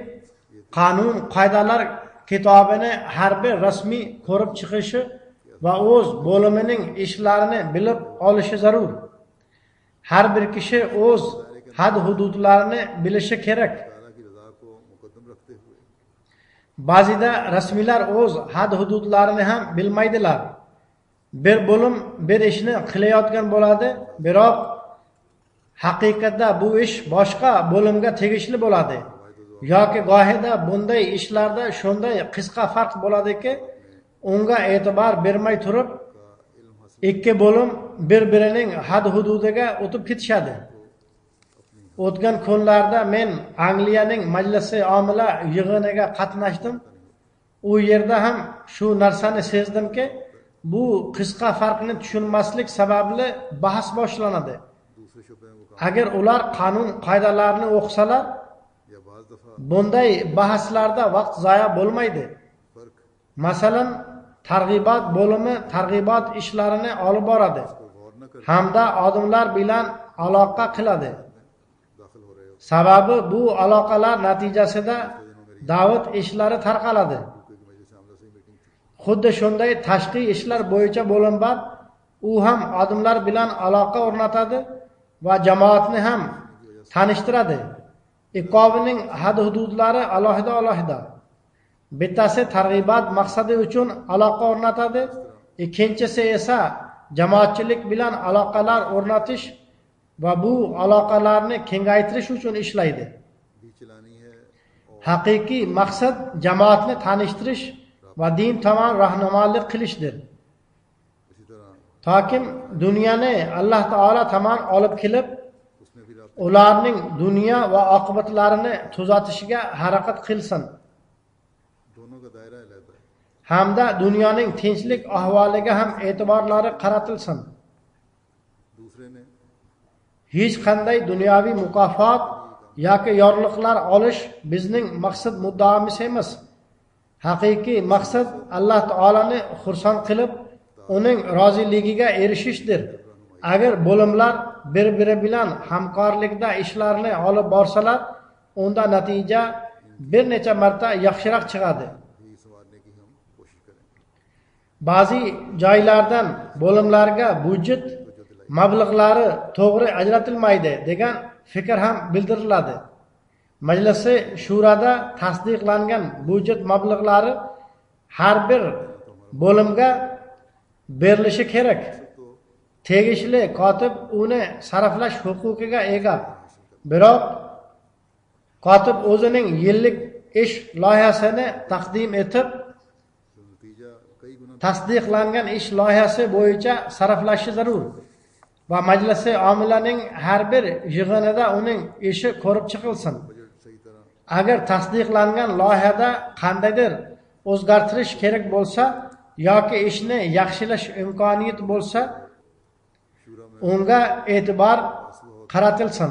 qonun qoidalar kitobini har bir rasmiy ko'rib chiqishi va o'z bo'limining ishlarini bilib olishi zarur. Har bir kishi o'z had hududlarini bilishi kerak. ताला की रजा को मुकद्दम रखते हुए Ba'zida rasmiylar o'z had hududlarini ham bilmaydilar. Bir bo'lim bir ishni qilayotgan bo'ladi, biroq haqiqatda bu ish boshqa bo'limga tegishli bo'ladi. Yoki gohida bunday ishlarda shunday qisqa farq bo'ladiki, unga e'tibor bermay turib, ikki bo'lim bir-birining had hududiga o'tib ketishadi. O'tgan kunlarda men Angliyaning majlisi omila yig'iniga qatnashdim. U yerda ham shu narsani sezdimki, bu qisqa farqni tushunmaslik sababli bahs boshlanadi. दूसरे शुबे में वो Agar ular qonun qoidalarini o'qisalar, या बाज दफा bunday bahslarda vaqt zoya bo'lmaydi. फर्क Masalan, targ'ibot bo'limi targ'ibot ishlarini olib boradi को गौर न कर hamda odamlar bilan aloqa qiladi. दाखिल हो रहे हो Sababi bu aloqalar natijasida da'vat ishlari tarqaladi. क्योंकि मजलिस आमला से मीटिंग थी Xuddi shunday tashqi ishlar bo'yicha bo'lim bor. U ham odamlar bilan aloqa o'rnatadi va jamoatni ham tanishtiradi. Iqobining had hududlari alohida. Bittasi targ'ibot maqsadi uchun aloqa o'rnatadi, ikkinchisi esa jamoatchilik bilan aloqalar o'rnatish va bu aloqalarni kengaytirish uchun ishlaydi. भी चलानी है और Haqiqiy maqsad jamoatni tanishtirish va din tomon rahnumolik qilishdir. इसी तरह Tokim dunyoni Alloh taolo tomon olib kelib, उसमें भी रब्त ularning dunyo va oqibatlarini tuzatishiga harakat qilsin. दोनों का दायरा अलग है Hamda dunyoning tinchlik ahvoliga ham e'tiborlari qaratilsin. दूसरे ने Hech qanday dunyoviy mukofot yoki yorliqlar olish bizning maqsad muddaomiz emas. Haqiqiy maqsad Alloh taoloni xursand qilib, uning roziligiga erishishdir. Agar bo'limlar bir-biri bilan hamkorlikda ishlarini olib borsalar, unda natija bir necha marta yaxshiroq chiqadi. भी संवारने की हम कोशिश करें Ba'zi joylardan bo'limlarga budjet mablag'lari to'g'ri ajratilmaydi degan fikr ham bildiriladi. Majlisi shurada tasdiqlangan budjet mablag'lari har bir bo'limga berilishi kerak. Tegishli kotib uni sarflash huquqiga ega. Biroq kotib o'zining yillik ish loyihasini taqdim etib, तो नतीजा कई गुना tasdiqlangan ish loyihasi bo'yicha sarflashi zarur va majlisi omilaning har bir yig'inida uning ishi ko'rib chiqilsin. Budget सही तरह Agar tasdiqlangan loyihada qandaydir o'zgartirish kerak bo'lsa yoki ishni yaxshilash imkoniyati bo'lsa, शुरा में unga e'tibor qaratilsin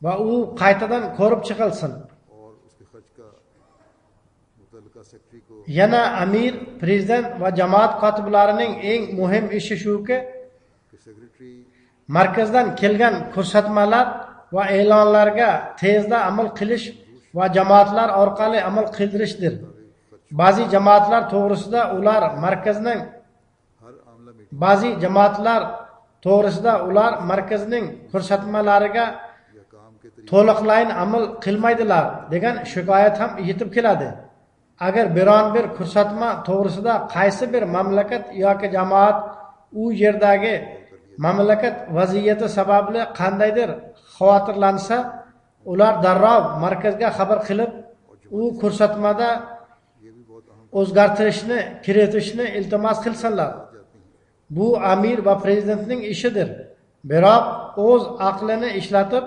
va u qaytadan ko'rib chiqilsin. और उसके खर्च का मुतल्लिका सेक्रेटरी को Yana amir, prezident va jamoat kotiblarining eng muhim ishi shuki, कि secretary markazdan kelgan ko'rsatmalar va e'lonlarga tezda amal qilish va jamoatlar orqali amal qildirishdir. Ba'zi jamoatlar to'g'risida ular markazning हर Amla meeting ba'zi jamoatlar to'g'risida ular markazning ko'rsatmalariga या काम के तरीके to'liqlayin amal qilmaydilar degan shikoyat ham yetib keladi. Agar biron bir ko'rsatma to'g'risida qaysi bir mamlakat yoki jamoat u yerdagi mamlakat vaziyati sababli qandaydir xavotirlansa, ular darrov markazga xabar qilib, u ko'rsatmada ये भी बहुत अहम o'zgartirishni kiritishni iltimos qilsinlar. जाती हैं Bu amir va prezidentning ishidir. Biroq o'z aqlini ishlatib,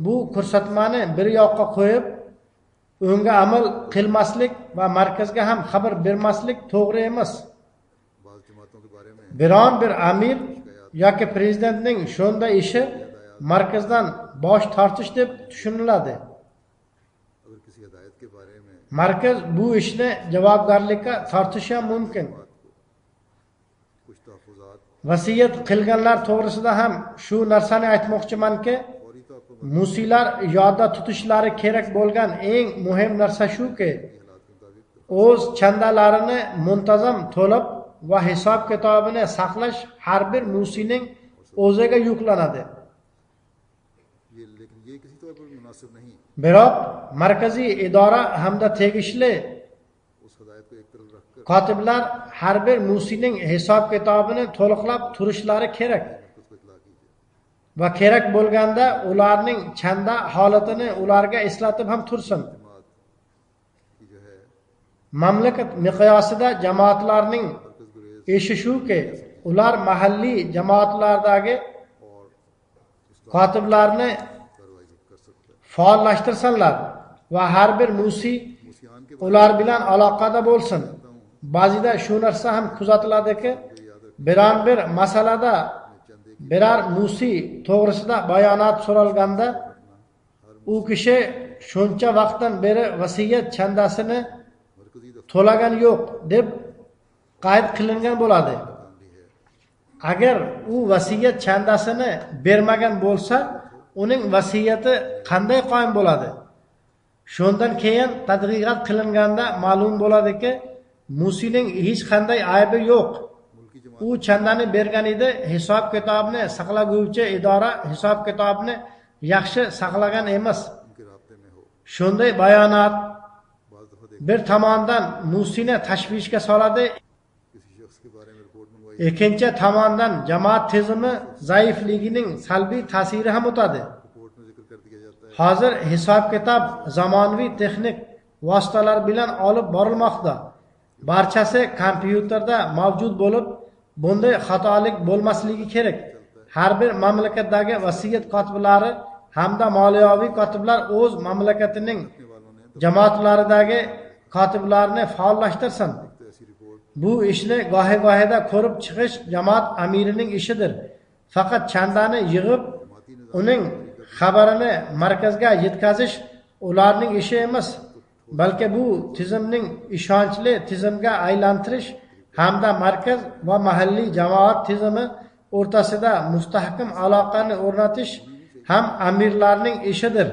bu ko'rsatmani bir yoqqa qo'yib, unga amal qilmaslik va markazga ham xabar bermaslik to'g'ri emas. बाज़ जमातों के बारे में Biron bir amir yoki prezidentning shunday ishi markazdan bosh tortish deb tushuniladi. अगर किसी हिदायत के बारे में Markaz bu ishni javobgarlikka tortishi ham mumkin. कुछ तहफ़्फ़ुज़ात Vasiyat qilganlar to'g'risida ham shu narsani aytmoqchimanki, फौरी तौर पर Musiylar yodda tutishlari kerak bo'lgan eng muhim narsa shuki, o'z chandalarini muntazam to'lab va hisob kitobini saqlash har bir musiyning o'ziga yuklanadi. लेकिन ये किसी तौर पर मुनासिब नहीं Biroq markaziy idora hamda tegishli उस हिदायत को एक तरफ रखकर kotiblar har bir musiyning hisob kitobini to'liqlab turishlari kerak उसको इतला कीजिए। va kerak bo'lganda ularning chanda holatini ularga eslatib ham tursin. जमात की जो है Mamlakat miqyosida jamoatlarning मरकज गुरेज ishi shuki, ular mahalliy jamoatlardagi और इसका kotiblarni कार्रवाई कर सकता है। faollashtirsinlar va har bir musiy मुसियान के ular bilan aloqada bo'lsin. Ba'zida shu narsa ham kuzatiladiki, biron bir masalada biror musiy to'g'risida bayonot so'ralganda u kishi shuncha vaqtdan beri vasiyat chandasini मरकजी दफ्तर to'lagan yo'q deb qayd qilingan bo'ladi. Agar u vasiyat chandasini bermagan bo'lsa, uning vasiyati qanday qoyim bo'ladi? Shundan keyin tadqiqot qilinganda ma'lum bo'ladiki, musiyning hech qanday aybi yo'q. मुल्की जमात U chandani bergan edi, hisob kitobni saqlaguvchi idora hisob kitobni yaxshi saqlagan emas. उनके राब्ते में हो। Shunday bayonot बाज़ दफ़ा bir tomondan musiyni tashvishga soladi, किसी शख्स के बारे में रिपोर्ट मंगवाई ikkinchi tomondan jamoat tizimi zaifligining salbiy ta'siri ham o'tadi. Report में जिक्र कर दिया जाता है Hozir hisob kitob zamonaviy texnik vositalar bilan olib borilmoqda. Barchasi kompyuterda mavjud bo'lib, bunday xatolik bo'lmasligi kerak. Har bir mamlakatdagi vasiyat kotiblari hamda moliyaviy kotiblar o'z mamlakatining jamoatlaridagi kotiblarni faollashtirsin. तो ऐसी report Bu ishni gohi-gohida ko'rib chiqish jamoat amirining ishidir. Faqat chandani yig'ib, uning xabarini markazga yetkazish ularning ishi emas, balki bu tizimning ishonchli tizimga aylantirish hamda markaz va mahalliy jamoat tizimi o'rtasida mustahkam aloqani o'rnatish ham amirlarning ishidir.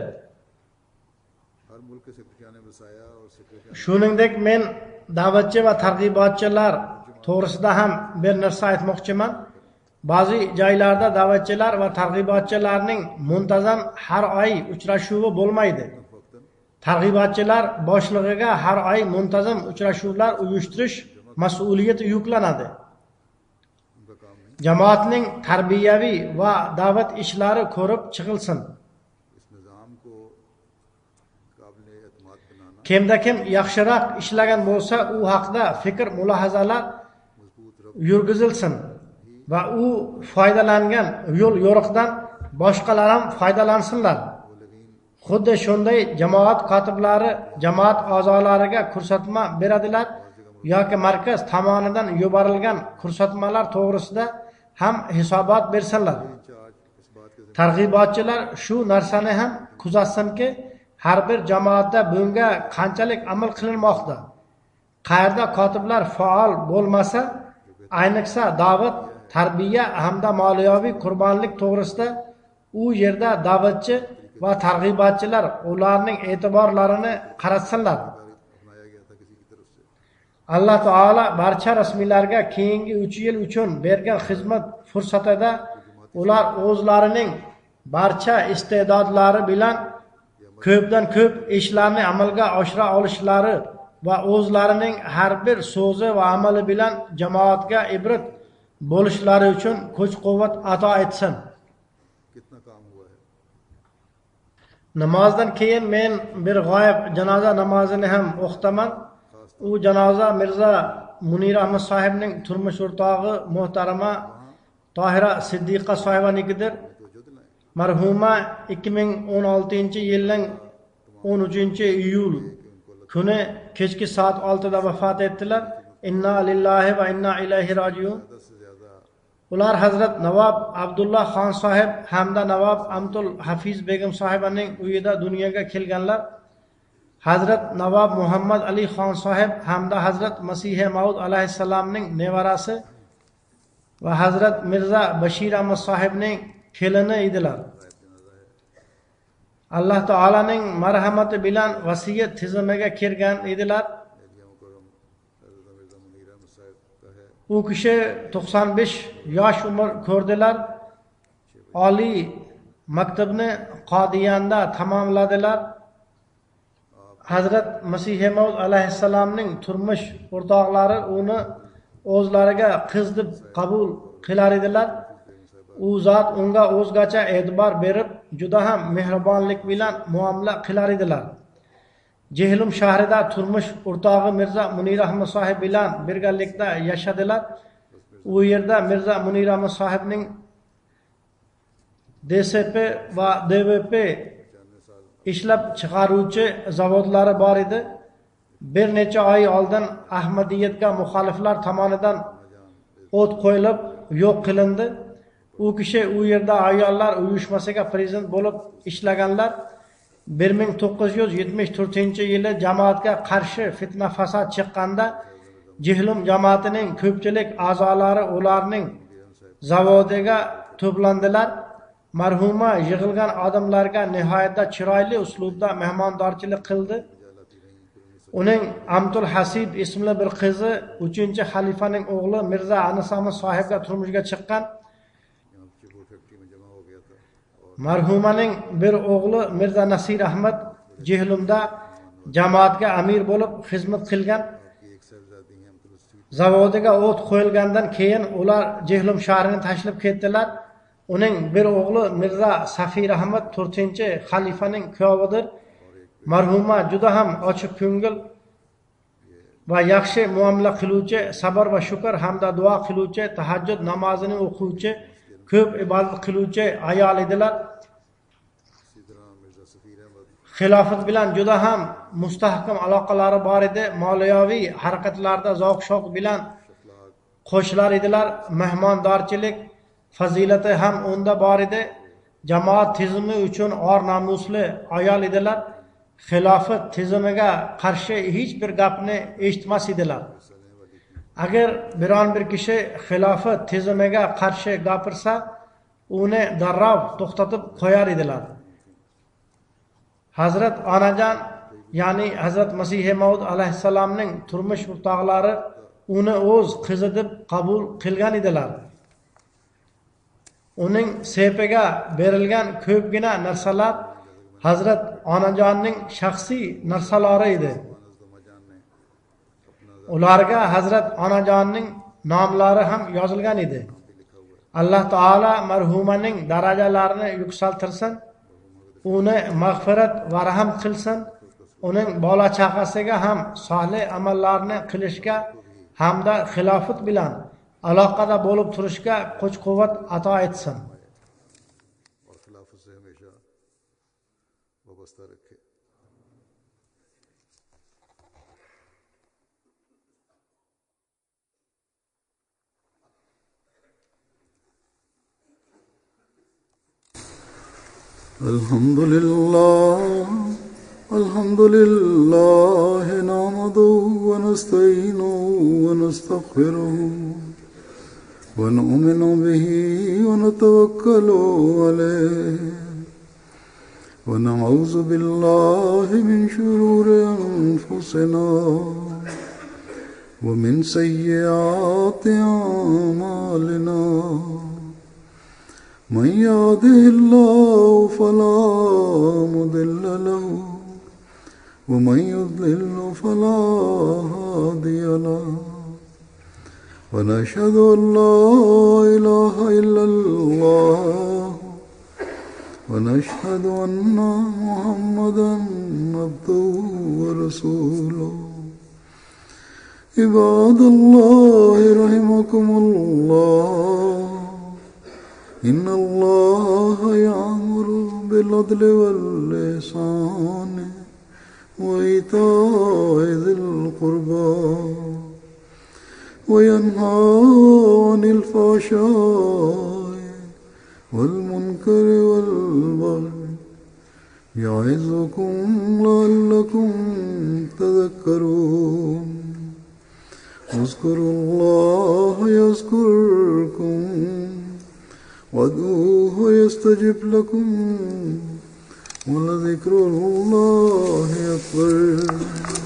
हर मुल्क के सेक्रेटरियान वसाया और सेक्रेटरियान Shuningdek, men da'vatchi va targ'ibotchilar to'g'risida ham bir narsa aytmoqchiman. Ba'zi joylarda da'vatchilar va targ'ibotchilarning muntazam har oy uchrashuvi bo'lmaydi. वक्तन Targ'ibotchilar boshlig'iga har oy muntazam uchrashuvlar uyushtirish mas'uliyati yuklanadi. उनका काम नहीं। Jamoatning tarbiyaviy va da'vat ishlari ko'rib chiqilsin. इस निज़ाम को काबिल एतमाद बनाना Kimda kim yaxshiroq ishlagan bo'lsa, u haqda fikr mulohazalar मजबूत रब yurgizilsin va u foydalangan yo'l yo'riqdan boshqalar ham foydalansinlar. Xuddi shunday jamoat kotiblari jamoat a'zolariga ko'rsatma beradilar yoki markaz tomonidan yuborilgan ko'rsatmalar to'g'risida ham hisobot bersinlar. Incharge इस बात के Targ'ibotchilar shu narsani ham kuzatsinki, har bir jamoatda bunga qanchalik amal qilinmoqda. Qayerda kotiblar faol bo'lmasa, ayniqsa da'vat, tarbiya hamda moliyaviy qurbonlik to'g'risida u yerda da'vatchi va targ'ibotchilar ularning e'tiborlarini qaratsinlar. अपनाया गया था किसी की तरफ से Alloh taolo barcha rasmiylarga keyingi 3 yil uchun bergan xizmat fursatida ular o'zlarining barcha iste'dodlari bilan ko'pdan ko'p ishlarni amalga oshira olishlari va o'zlarining har bir so'zi va amali bilan jamoatga ibrat bo'lishlari uchun kuch-quvvat ato etsin. कितना काम हुआ है। Namozdan keyin men bir g'oyib janoza namozini ham o'qitaman. U janoza Mirza Munir Ahmad sohibning turmush o'rtog'i muhtarama Tohira Siddiqa sohibanikidir. तवज्जो दिलाएं Marhuma 2016-yilning 13-iyul kuni kechki soat 6da vafot etdilar. Inna lillahi va inna ilayhi rojiun. 10 से ज्यादा Ular Hazrat Navob Abdullah Xon sohib hamda Navob Amtul Hafiz Begim sohibaning uyida dunyoga kelganlar. Hazrat Navob Muhammad Ali Xon sohib hamda Hazrat Masih Maud alayhissalomning nevarasi va Hazrat Mirza Bashir Ahmad sohibning kelini edilar. Alloh taolaning marhamati bilan vasiyat tizimiga kirgan edilar. U kishi 95 yosh umr ko'rdilar. Oliy maktabni Qodiyanda tamomladilar. Hazrat Masih Maud alayhissalomning turmush o'rtoqlari uni o'zlariga qiz deb qabul qilar edilar. U zot unga o'zgacha e'tibor berib, juda ham mehribonlik bilan muomala qilar edilar. Jehlim shahrida turmush o'rtog'i Mirza Munir Ahmad sohib bilan birgalikda yashadilar. U yerda Mirza Munir Ahmad sohibning DSP va DVP ishlab chiqaruvchi zavodlari bor edi. Bir necha oy oldin Ahmadiyatga muxoliflar tomonidan o't qo'yilib yo'q qilindi. U kishi u yerda ayollar uyushmasiga prezident bo'lib ishlaganlar. 1974-yili jamoatga qarshi fitna fasod chiqqanda Jehlim jamoatining ko'pchilik a'zolari ularning zavodiga to'plandilar. Marhuma yig'ilgan odamlarga nihoyatda chiroyli uslubda mehmondorchilik qildi. Uning Amtul Hasib ismli bir qizi 3-xalifaning o'g'li Mirza Anis Ahmad sohibga turmushga chiqqan. Marhumaning bir o'g'li Mirza Nasir Ahmad Jehlimda jamoatga amir bo'lib xizmat qilgan. Zavodiga o't qo'yilgandan keyin ular Jehlim shahrini tashlab ketdilar. Uning bir o'g'li Mirza Safir Ahmad 4-xalifaning kuyovidir. Marhuma juda ham ochiq ko'ngil va yaxshi muomala qiluvchi, sabr va shukr hamda duo qiluvchi, tahajjud namozini o'quvchi, ko'p ibodat qiluvchi ayol edilar. Xilofat bilan juda ham mustahkam aloqalari bor edi. Moliyaviy harakatlarda zavq-shavq bilan qo'shilar edilar. Mehmondorchilik fazilati ham unda bor edi. Jamoat tizimi uchun or namusli ayol edilar. Xilofat tizimiga qarshi hech bir gapni eshitmas edilar. Agar biron bir kishi xilofat tizimiga qarshi gapirsa, uni darrov to'xtatib qo'yar edilar. Hazrat Onajon, ya'ni Hazrat Masih Maud alayhissalomning turmush o'rtoqlari uni o'z qizi deb qabul qilgan edilar. Uning sepiga berilgan ko'pgina narsalar Hazrat Onajonning shaxsiy narsalari edi. Ularga Hazrat Onajonning nomlari ham yozilgan edi. Alloh taolo marhumaning darajalarini yuksaltirsin, uni mag'firat va rahim qilsin, uning bola chaqasiga ham solih amallarni qilishga hamda xilofat bilan aloqada bo'lib turishga kuch-quvvat ato etsin. الحمد لله نحمده ونستعينه ونستغفره ونؤمن به ونتوكل عليه ونعوذ بالله من شرور أنفسنا ومن سيئات أعمالنا من يهده الله فلا مضل له ومن يضلل فلا هادي له ونشهد أن لا إله إلا الله ونشهد أن محمدا عبده ورسوله عباد الله رحمكم الله إن الله يأمر بالعدل والإحسان وإيتاء ذي القربى وينهى عن الفحشاء والمنكر والبغي يعظكم لعلكم تذكرون اذكروا الله يذكركم وادعوه يستجب لكم ولذكر الله أكبر.